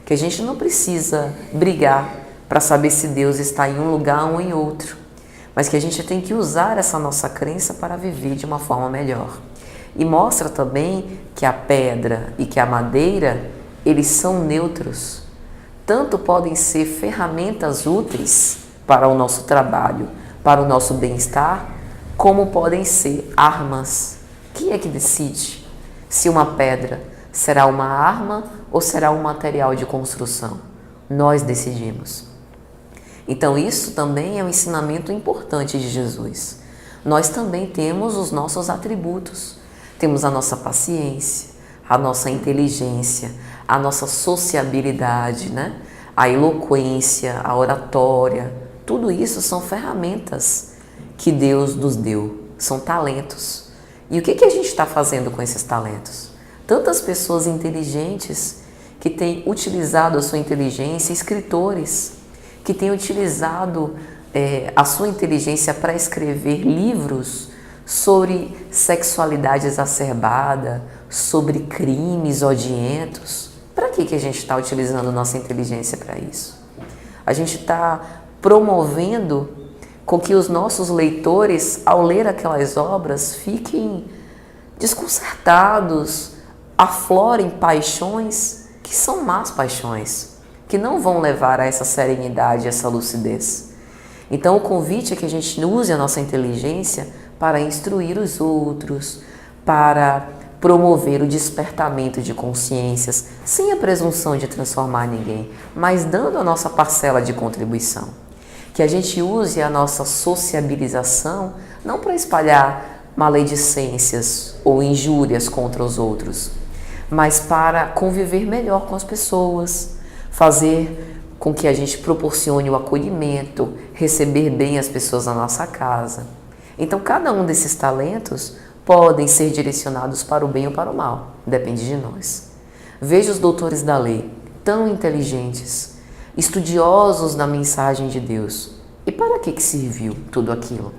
Que a gente não precisa brigar para saber se Deus está em um lugar ou em outro, mas que a gente tem que usar essa nossa crença para viver de uma forma melhor. E mostra também que a pedra e que a madeira, eles são neutros. Tanto podem ser ferramentas úteis para o nosso trabalho, para o nosso bem-estar, como podem ser armas. Quem é que decide se uma pedra será uma arma ou será um material de construção? Nós decidimos. Então isso também é um ensinamento importante de Jesus. Nós também temos os nossos atributos. Temos a nossa paciência, a nossa inteligência, a nossa sociabilidade, né? A eloquência, a oratória. Tudo isso são ferramentas que Deus nos deu, são talentos. E o que a gente está fazendo com esses talentos? Tantas pessoas inteligentes que têm utilizado a sua inteligência, escritores que têm utilizado a sua inteligência para escrever livros sobre sexualidade exacerbada, sobre crimes odientos. Para que a gente está utilizando nossa inteligência para isso? A gente está promovendo com que os nossos leitores, ao ler aquelas obras, fiquem desconcertados, aflorem paixões que são más paixões, que não vão levar a essa serenidade, essa lucidez. Então o convite é que a gente use a nossa inteligência para instruir os outros, para promover o despertamento de consciências, sem a presunção de transformar ninguém, mas dando a nossa parcela de contribuição. Que a gente use a nossa sociabilização não para espalhar maledicências ou injúrias contra os outros, mas para conviver melhor com as pessoas, fazer com que a gente proporcione o acolhimento, receber bem as pessoas na nossa casa. Então, cada um desses talentos podem ser direcionados para o bem ou para o mal, depende de nós. Veja os doutores da lei, tão inteligentes, estudiosos da mensagem de Deus. E para que serviu tudo aquilo?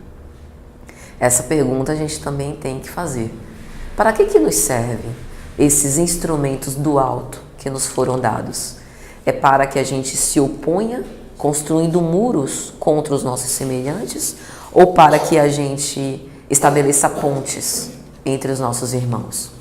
Essa pergunta a gente também tem que fazer. Para que nos servem esses instrumentos do alto que nos foram dados? É para que a gente se oponha, construindo muros contra os nossos semelhantes, ou para que a gente estabeleça pontes entre os nossos irmãos?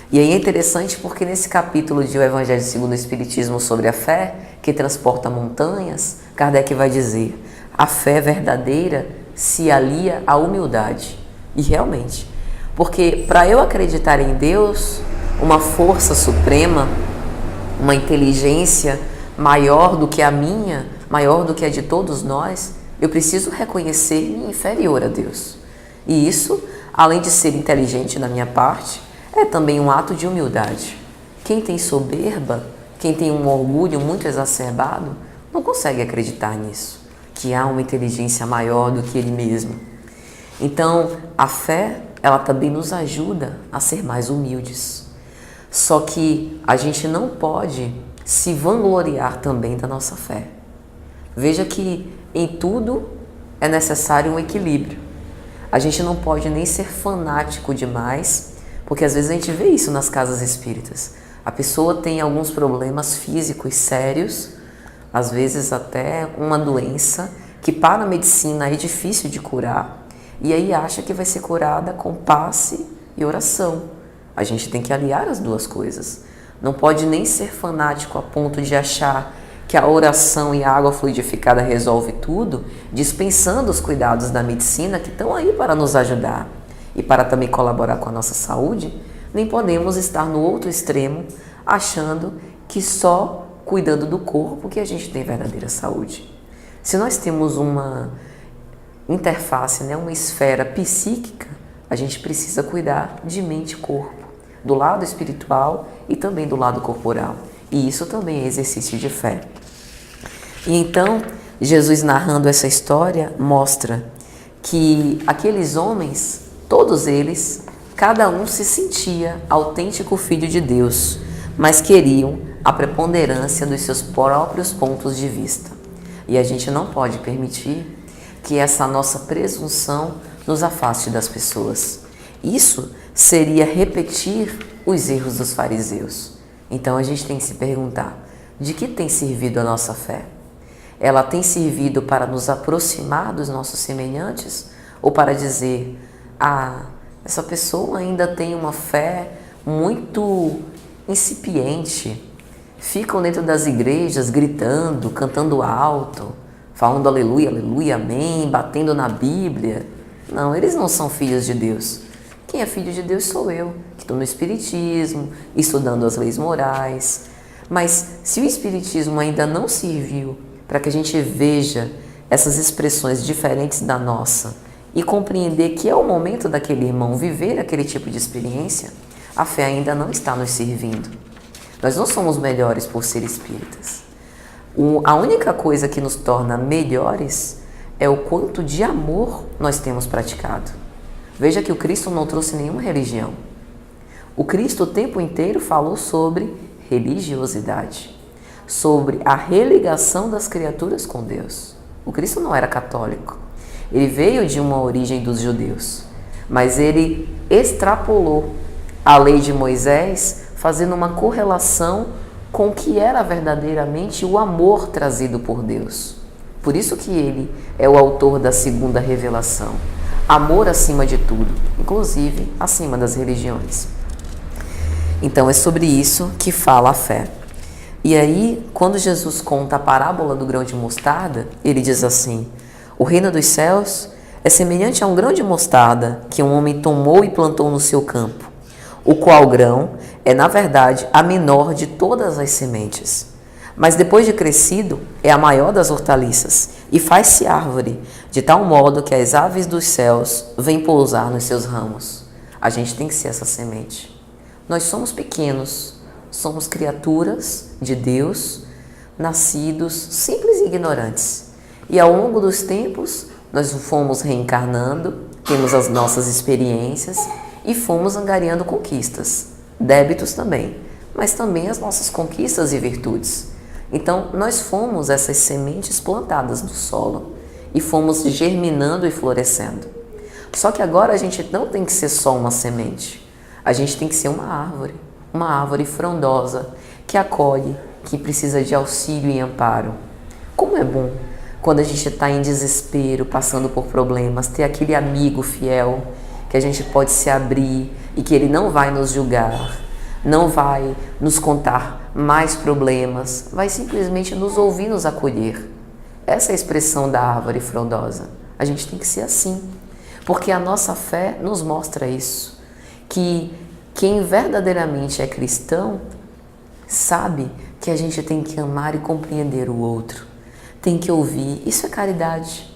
E aí é interessante porque nesse capítulo de O Evangelho segundo o Espiritismo sobre a fé, que transporta montanhas, Kardec vai dizer: a fé verdadeira se alia à humildade. E realmente, porque para eu acreditar em Deus, uma força suprema, uma inteligência maior do que a minha, maior do que a de todos nós, eu preciso reconhecer-me inferior a Deus. E isso, além de ser inteligente da minha parte, é também um ato de humildade. Quem tem soberba, quem tem um orgulho muito exacerbado, não consegue acreditar nisso, que há uma inteligência maior do que ele mesmo. Então, a fé, ela também nos ajuda a ser mais humildes. Só que a gente não pode se vangloriar também da nossa fé. Veja que em tudo é necessário um equilíbrio. A gente não pode nem ser fanático demais, porque às vezes a gente vê isso nas casas espíritas. A pessoa tem alguns problemas físicos sérios, às vezes até uma doença, que para a medicina é difícil de curar, e aí acha que vai ser curada com passe e oração. A gente tem que aliar as duas coisas. Não pode nem ser fanático a ponto de achar que a oração e a água fluidificada resolve tudo, dispensando os cuidados da medicina que estão aí para nos ajudar e para também colaborar com a nossa saúde. Nem podemos estar no outro extremo, achando que só cuidando do corpo que a gente tem verdadeira saúde. Se nós temos uma interface, uma esfera psíquica, a gente precisa cuidar de mente e corpo, do lado espiritual e também do lado corporal. E isso também é exercício de fé. E então, Jesus narrando essa história mostra que aqueles homens, todos eles, cada um se sentia autêntico filho de Deus, mas queriam a preponderância dos seus próprios pontos de vista. E a gente não pode permitir que essa nossa presunção nos afaste das pessoas. Isso seria repetir os erros dos fariseus. Então a gente tem que se perguntar, de que tem servido a nossa fé? Ela tem servido para nos aproximar dos nossos semelhantes? Ou para dizer, essa pessoa ainda tem uma fé muito incipiente, ficam dentro das igrejas gritando, cantando alto, falando aleluia, aleluia, amém, batendo na Bíblia. Não, eles não são filhos de Deus. Quem é filho de Deus sou eu, que estou no Espiritismo, estudando as leis morais. Mas se o Espiritismo ainda não serviu para que a gente veja essas expressões diferentes da nossa e compreender que é o momento daquele irmão viver aquele tipo de experiência, a fé ainda não está nos servindo. Nós não somos melhores por ser espíritas. A única coisa que nos torna melhores é o quanto de amor nós temos praticado. Veja que o Cristo não trouxe nenhuma religião. O Cristo o tempo inteiro falou sobre religiosidade, sobre a religação das criaturas com Deus. O Cristo não era católico. Ele veio de uma origem dos judeus, mas ele extrapolou a lei de Moisés, fazendo uma correlação com o que era verdadeiramente o amor trazido por Deus. Por isso que ele é o autor da segunda revelação. Amor acima de tudo, inclusive acima das religiões. Então é sobre isso que fala a fé. E aí, quando Jesus conta a parábola do grão de mostarda, ele diz assim: o reino dos céus é semelhante a um grão de mostarda que um homem tomou e plantou no seu campo, o qual grão é, na verdade, a menor de todas as sementes. Mas depois de crescido, é a maior das hortaliças e faz-se árvore, de tal modo que as aves dos céus vêm pousar nos seus ramos. A gente tem que ser essa semente. Nós somos pequenos, somos criaturas de Deus, nascidos simples e ignorantes. E ao longo dos tempos, nós fomos reencarnando, temos as nossas experiências e fomos angariando conquistas, débitos também, mas também as nossas conquistas e virtudes. Então, nós fomos essas sementes plantadas no solo e fomos germinando e florescendo. Só que agora a gente não tem que ser só uma semente, a gente tem que ser uma árvore frondosa, que acolhe, que precisa de auxílio e amparo. Como é bom quando a gente está em desespero, passando por problemas, ter aquele amigo fiel, que a gente pode se abrir e que ele não vai nos julgar, não vai nos contar mais problemas, vai simplesmente nos ouvir, nos acolher. Essa é a expressão da árvore frondosa. A gente tem que ser assim, porque a nossa fé nos mostra isso, que quem verdadeiramente é cristão sabe que a gente tem que amar e compreender o outro, tem que ouvir. Isso é caridade.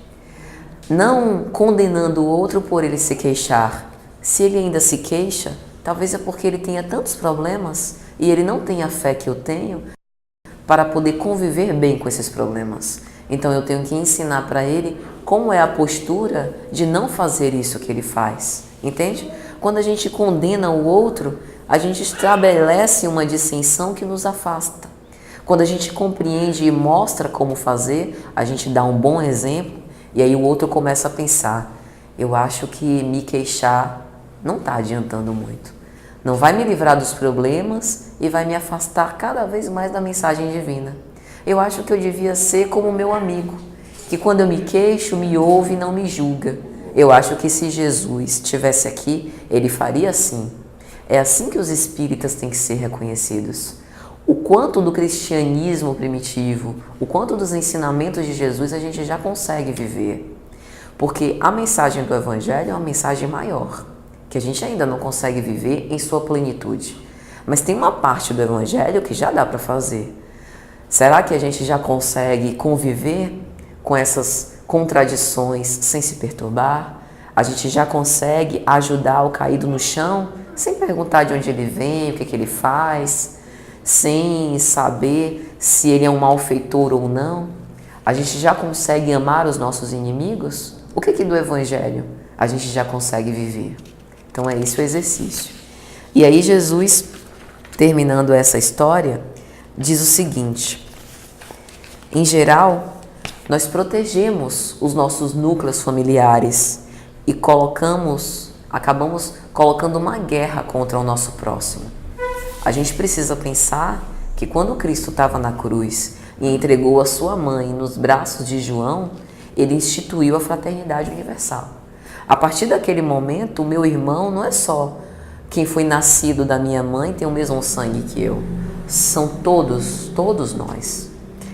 Não condenando o outro por ele se queixar. Se ele ainda se queixa, talvez é porque ele tenha tantos problemas e ele não tem a fé que eu tenho para poder conviver bem com esses problemas. Então eu tenho que ensinar para ele como é a postura de não fazer isso que ele faz. Entende? Quando a gente condena o outro, a gente estabelece uma dissensão que nos afasta. Quando a gente compreende e mostra como fazer, a gente dá um bom exemplo e aí o outro começa a pensar: eu acho que me queixar não está adiantando muito. Não vai me livrar dos problemas e vai me afastar cada vez mais da mensagem divina. Eu acho que eu devia ser como meu amigo, que quando eu me queixo, me ouve e não me julga. Eu acho que se Jesus estivesse aqui, ele faria assim. É assim que os espíritas têm que ser reconhecidos. O quanto do cristianismo primitivo, o quanto dos ensinamentos de Jesus a gente já consegue viver. Porque a mensagem do Evangelho é uma mensagem maior, que a gente ainda não consegue viver em sua plenitude. Mas tem uma parte do Evangelho que já dá para fazer. Será que a gente já consegue conviver com essas contradições sem se perturbar? A gente já consegue ajudar o caído no chão sem perguntar de onde ele vem, o que ele faz, sem saber se ele é um malfeitor ou não? A gente já consegue amar os nossos inimigos? O que do Evangelho a gente já consegue viver? Então é isso o exercício. E aí Jesus, terminando essa história, diz o seguinte: em geral, nós protegemos os nossos núcleos familiares e acabamos colocando uma guerra contra o nosso próximo. A gente precisa pensar que quando Cristo estava na cruz e entregou a sua mãe nos braços de João, ele instituiu a fraternidade universal. A partir daquele momento, o meu irmão não é só quem foi nascido da minha mãe tem o mesmo sangue que eu. São todos nós.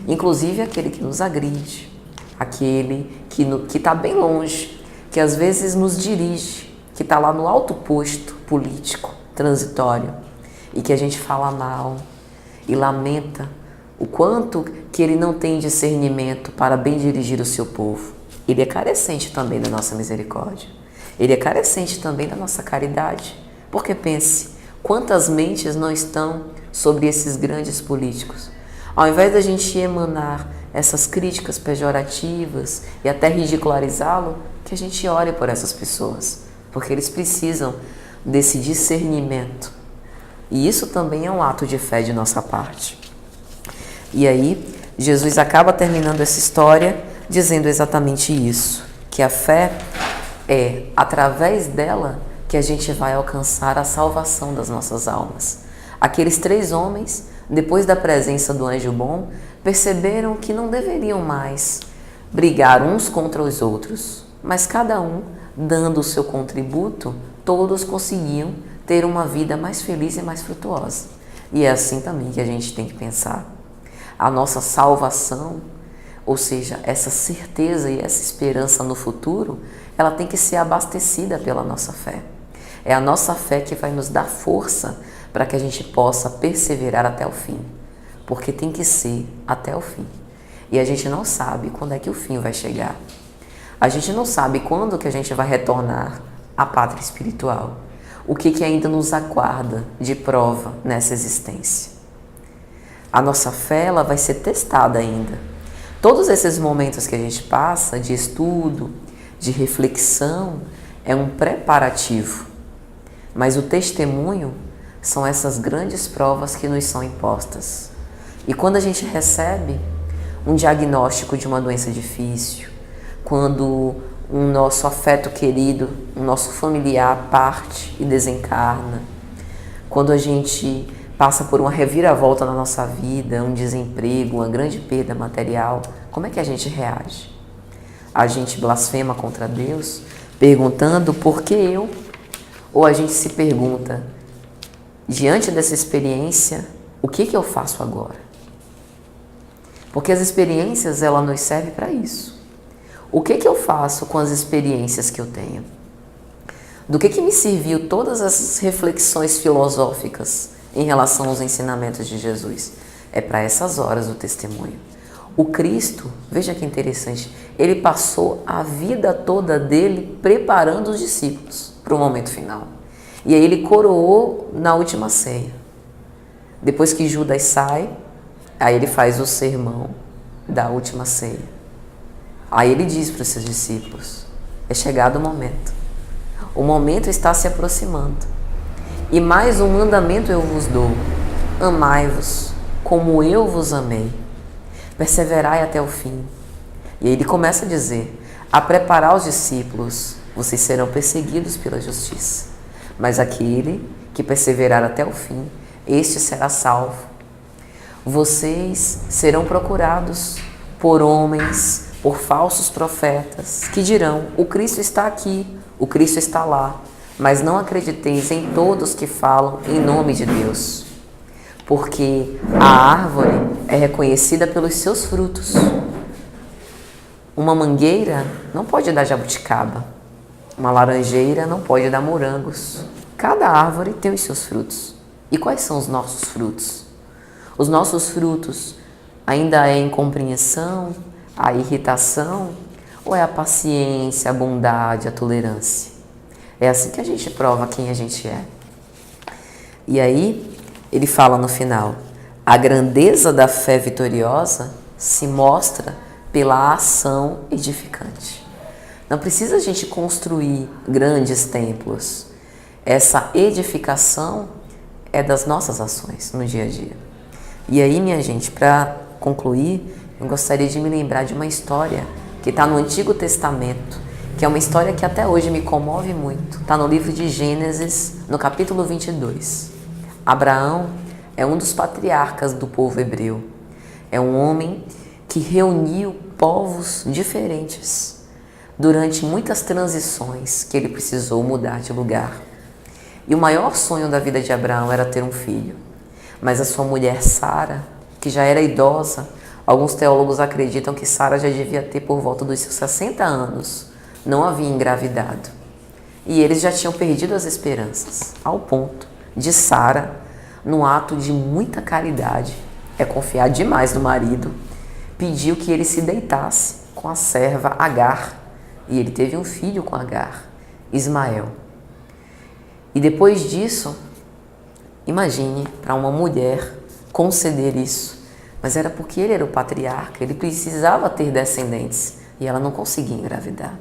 Inclusive aquele que nos agride, aquele que está bem longe, que às vezes nos dirige, que está lá no alto posto político, transitório, e que a gente fala mal e lamenta o quanto que ele não tem discernimento para bem dirigir o seu povo. Ele é carecente também da nossa misericórdia. Ele é carecente também da nossa caridade. Porque pense, quantas mentes não estão sobre esses grandes políticos? Ao invés da gente emanar essas críticas pejorativas e até ridicularizá-lo, que a gente ore por essas pessoas, porque eles precisam desse discernimento. E isso também é um ato de fé de nossa parte. E aí, Jesus acaba terminando essa história dizendo exatamente isso, que a fé é através dela que a gente vai alcançar a salvação das nossas almas. Aqueles 3 homens, depois da presença do anjo bom, perceberam que não deveriam mais brigar uns contra os outros, mas cada um, dando o seu contributo, todos conseguiam ter uma vida mais feliz e mais frutuosa. E é assim também que a gente tem que pensar. A nossa salvação, ou seja, essa certeza e essa esperança no futuro, ela tem que ser abastecida pela nossa fé. É a nossa fé que vai nos dar força para que a gente possa perseverar até o fim. Porque tem que ser até o fim. E a gente não sabe quando é que o fim vai chegar. A gente não sabe quando que a gente vai retornar à pátria espiritual. O que ainda nos aguarda de prova nessa existência. A nossa fé ela vai ser testada ainda. Todos esses momentos que a gente passa de estudo, de reflexão, é um preparativo. Mas o testemunho são essas grandes provas que nos são impostas. E quando a gente recebe um diagnóstico de uma doença difícil, quando um nosso afeto querido, um nosso familiar parte e desencarna, quando a gente passa por uma reviravolta na nossa vida, um desemprego, uma grande perda material, como é que a gente reage? A gente blasfema contra Deus, perguntando por que eu? Ou a gente se pergunta, diante dessa experiência, o que eu faço agora? Porque as experiências, ela nos servem para isso. O que eu faço com as experiências que eu tenho? Do que me serviu todas essas reflexões filosóficas em relação aos ensinamentos de Jesus? É para essas horas do testemunho. O Cristo, veja que interessante, ele passou a vida toda dele preparando os discípulos para o momento final. E aí ele coroou na última ceia. Depois que Judas sai, aí ele faz o sermão da última ceia. Aí ele diz para os seus discípulos: é chegado o momento. O momento está se aproximando. E mais um mandamento eu vos dou: amai-vos como eu vos amei. Perseverai até o fim. E aí ele começa a dizer: a preparar os discípulos, vocês serão perseguidos pela justiça. Mas aquele que perseverar até o fim, este será salvo. Vocês serão procurados por homens, por falsos profetas, que dirão: o Cristo está aqui, o Cristo está lá. Mas não acrediteis em todos que falam em nome de Deus, porque a árvore é reconhecida pelos seus frutos. Uma mangueira não pode dar jabuticaba, uma laranjeira não pode dar morangos. Cada árvore tem os seus frutos. E quais são os nossos frutos? Os nossos frutos ainda é a incompreensão, a irritação, ou é a paciência, a bondade, a tolerância? É assim que a gente prova quem a gente é. E aí, ele fala no final: a grandeza da fé vitoriosa se mostra pela ação edificante. Não precisa a gente construir grandes templos. Essa edificação é das nossas ações no dia a dia. E aí, minha gente, para concluir, eu gostaria de me lembrar de uma história que está no Antigo Testamento, que é uma história que até hoje me comove muito. Está no livro de Gênesis, no capítulo 22. Abraão é um dos patriarcas do povo hebreu. É um homem que reuniu povos diferentes durante muitas transições que ele precisou mudar de lugar. E o maior sonho da vida de Abraão era ter um filho. Mas a sua mulher Sara, que já era idosa, alguns teólogos acreditam que Sara já devia ter por volta dos seus 60 anos, não havia engravidado. E eles já tinham perdido as esperanças, ao ponto de Sara, num ato de muita caridade, é confiar demais no marido, pediu que ele se deitasse com a serva Agar. E ele teve um filho com Agar, Ismael. E depois disso, imagine para uma mulher conceder isso. Mas era porque ele era o patriarca, ele precisava ter descendentes e ela não conseguia engravidar.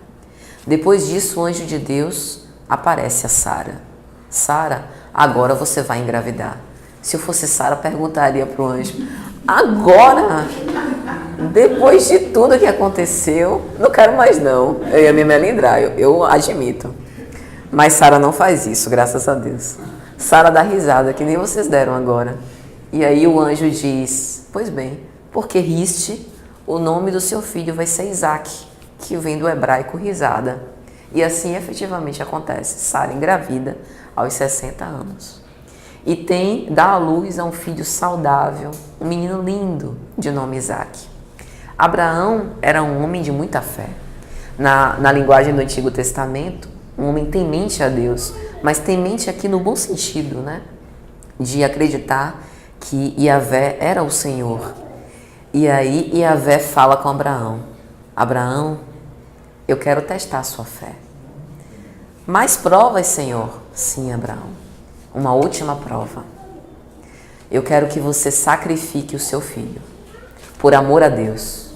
Depois disso, o anjo de Deus aparece a Sara. Sara, agora você vai engravidar. Se eu fosse Sara, perguntaria para o anjo: agora? Depois de tudo que aconteceu, não quero mais não. Eu ia me melindrar, eu admito. Mas Sara não faz isso, graças a Deus. Sara dá risada, que nem vocês deram agora. E aí o anjo diz: pois bem, porque riste, o nome do seu filho vai ser Isaac, que vem do hebraico risada. E assim efetivamente acontece. Sara engravida aos 60 anos. E dá à luz a um filho saudável, um menino lindo, de nome Isaac. Abraão era um homem de muita fé. Na linguagem do Antigo Testamento, um homem temente a Deus, mas temente aqui no bom sentido, né? De acreditar que Yahvé era o Senhor. E aí Yahvé fala com Abraão: Abraão, eu quero testar a sua fé. Mais provas, Senhor? Sim, Abraão. Uma última prova. Eu quero que você sacrifique o seu filho, por amor a Deus.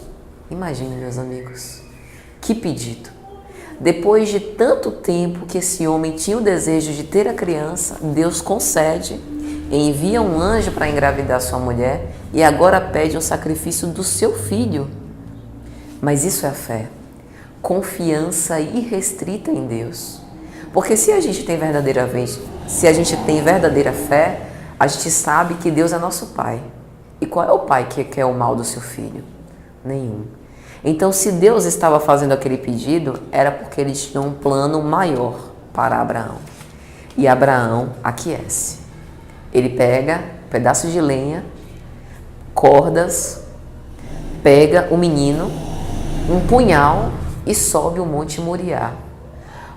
Imagine, meus amigos, que pedido. Depois de tanto tempo que esse homem tinha o desejo de ter a criança, Deus concede, envia um anjo para engravidar sua mulher e agora pede um sacrifício do seu filho. Mas isso é a fé. Confiança irrestrita em Deus. Porque se a gente tem verdadeira fé, a gente sabe que Deus é nosso Pai. E qual é o pai que quer o mal do seu filho? Nenhum. Então, se Deus estava fazendo aquele pedido, era porque ele tinha um plano maior para Abraão. E Abraão aquece. Ele pega um pedaço de lenha, cordas, pega o menino, um punhal e sobe o Monte Moriá.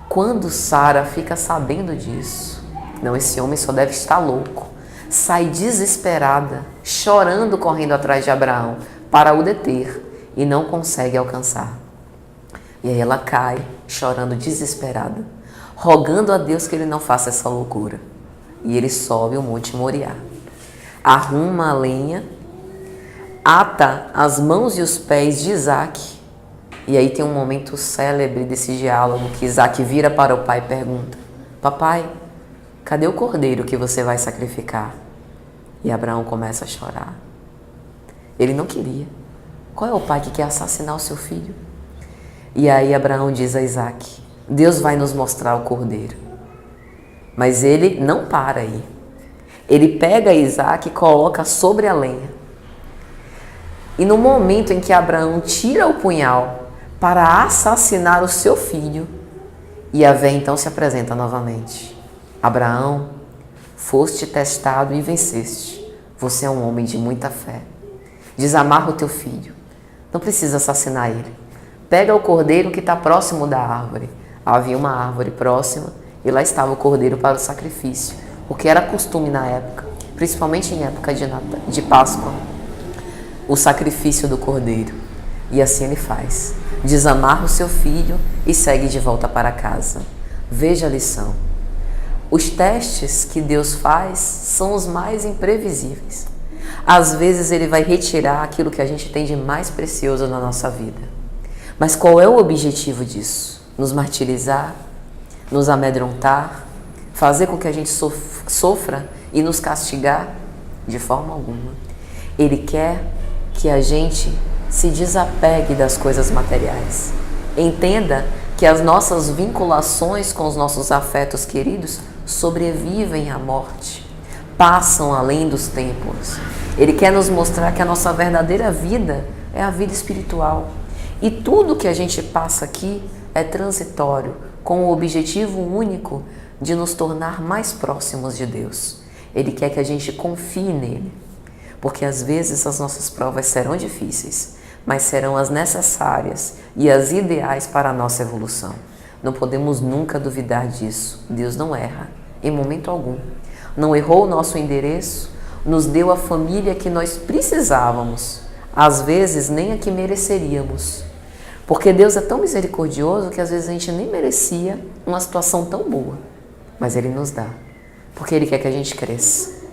Quando Sara fica sabendo disso, não, esse homem só deve estar louco. sai desesperada, chorando, correndo atrás de Abraão para o deter e não consegue alcançar. E aí ela cai, chorando desesperada, rogando a Deus que ele não faça essa loucura. E ele sobe o Monte Moriá, arruma a lenha, ata as mãos e os pés de Isaac. E aí tem um momento célebre desse diálogo que Isaac vira para o pai e pergunta: papai, cadê o cordeiro que você vai sacrificar? E Abraão começa a chorar. Ele não queria. Qual é o pai que quer assassinar o seu filho? E aí Abraão diz a Isaac: Deus vai nos mostrar o cordeiro. Mas ele não para aí. Ele pega Isaac e coloca sobre a lenha. E no momento em que Abraão tira o punhal para assassinar o seu filho, Yahvé então se apresenta novamente. Abraão, foste testado e venceste. Você é um homem de muita fé. Desamarra o teu filho. Não precisa assassinar ele. Pega o cordeiro que está próximo da árvore. Havia uma árvore próxima e lá estava o cordeiro para o sacrifício, o que era costume na época, principalmente em época de Páscoa, o sacrifício do cordeiro. E assim ele faz. Desamarra o seu filho e segue de volta para casa. Veja a lição. Os testes que Deus faz são os mais imprevisíveis. Às vezes ele vai retirar aquilo que a gente tem de mais precioso na nossa vida. Mas qual é o objetivo disso? Nos martirizar? Nos amedrontar? Fazer com que a gente sofra e nos castigar? De forma alguma. Ele quer que a gente se desapegue das coisas materiais. Entenda que as nossas vinculações com os nossos afetos queridos sobrevivem à morte, passam além dos tempos. Ele quer nos mostrar que a nossa verdadeira vida é a vida espiritual. E tudo que a gente passa aqui é transitório, com o objetivo único de nos tornar mais próximos de Deus. Ele quer que a gente confie nele, porque às vezes as nossas provas serão difíceis, mas serão as necessárias e as ideais para a nossa evolução. Não podemos nunca duvidar disso. Deus não erra, em momento algum. Não errou o nosso endereço, nos deu a família que nós precisávamos, às vezes nem a que mereceríamos. Porque Deus é tão misericordioso que às vezes a gente nem merecia uma situação tão boa, mas Ele nos dá, porque Ele quer que a gente cresça.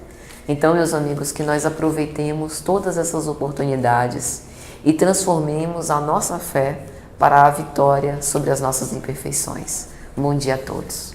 Então, meus amigos, que nós aproveitemos todas essas oportunidades e transformemos a nossa fé para a vitória sobre as nossas imperfeições. Bom dia a todos.